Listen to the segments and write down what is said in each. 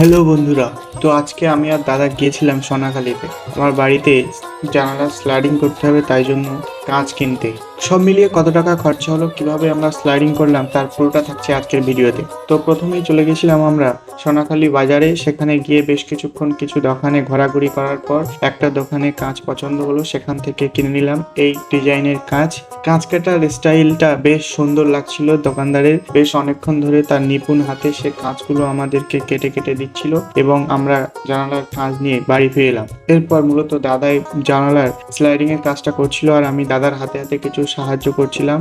Hello বন্ধুরা, তো আজকে আমি আর দাদা গিয়েছিলাম সোনাখালীতে। আমার বাড়িতে জানালা স্লাইডিং করতে হবে, তাই জন্য কাঁচ কিনতে। সব মিলিয়ে কত টাকা খরচা হলো, কিভাবে আমরা স্লাইডিং করলাম, তার পুরোটা থাকছে আজকের ভিডিওতে। তো প্রথমেই চলে গেছিলাম আমরা সোনাখালী বাজারে। সেখানে গিয়ে বেশ কিছুক্ষণ কিছু দোকানে ঘোরাঘুরি করার পর একটা দোকানে কাঁচ পছন্দ হলো, সেখান থেকে কিনে নিলাম এই ডিজাইনের কাঁচ। কাঁচ কাটার স্টাইলটা বেশ সুন্দর লাগছিল দোকানদারের। বেশ অনেকক্ষণ ধরে তার নিপুণ হাতে সে কাঁচগুলো আমাদেরকে কেটে কেটে দিচ্ছিল এবং আমরা জানালার কাঁচ নিয়ে বাড়ি ফিরে এলাম। এরপর মূলত দাদাই জানালার স্লাইডিং এর কাজটা করছিল আর আমি দাদার হাতে হাতে কিছু সাহায্য করছিলাম।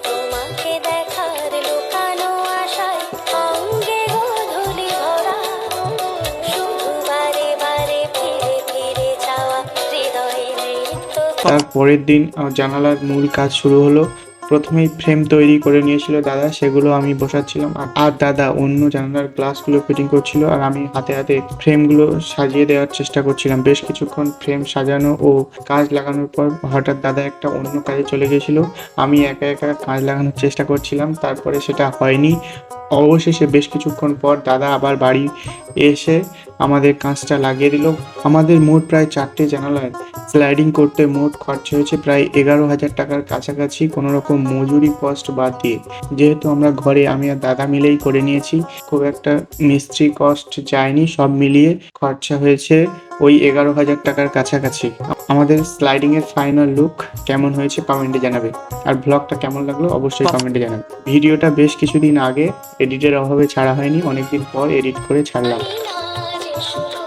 তোমাকে দেখার লুকানো আশায় অঙ্গে গোধূলি ভরা, শুধু বারে বারে ফিরে ফিরে যাওয়া হৃদয়ে নৃত্য। তার পরের দিন জানালার মূল কাজ শুরু হলো। প্রথমেই ফ্রেম তৈরি করে নিয়েছিল দাদা, সেগুলো আমি বসাচ্ছিলাম আর দাদা অন্য জানালার গ্লাসগুলো ফিটিং করছিল আর আমি হাতে হাতে ফ্রেমগুলো সাজিয়ে দেওয়ার চেষ্টা করছিলাম। বেশ কিছুক্ষণ ফ্রেম সাজানো ও কাঁচ লাগানোর পর হঠাৎ দাদা একটা অন্য কাজে চলে গেছিল। আমি একা একা কাঁচ লাগানোর চেষ্টা করছিলাম, তারপরে সেটা হয়নি। অবশেষে বেশ কিছুক্ষণ পর দাদা আবার বাড়ি এসে আমাদের কাঁচটা লাগিয়ে দিল। আমাদের মোট প্রায় 4টে জানালায় স্লাইডিং করতে মোট খরচা হয়েছে প্রায় 11,000 টাকার কাছাকাছি, কোনো রকম মজুরি কস্ট বাদ দিয়ে। যেহেতু আমরা ঘরে আমি আর দাদা মিলেই করে নিয়েছি, খুব একটা মিস্ত্রি কস্ট যায়নি। সব মিলিয়ে খরচা হয়েছে ওই 11,000 টাকার কাছাকাছি। আমাদের স্লাইডিং এর ফাইনাল লুক কেমন হয়েছে কমেন্টে জানাবে, আর ব্লগটা কেমন লাগলো অবশ্যই কমেন্টে জানাবে। ভিডিওটা বেশ কিছুদিন আগে এডিটের অভাবে ছাড়া হয়নি, অনেকদিন পর এডিট করে ছাড়লাম। আজ শুধু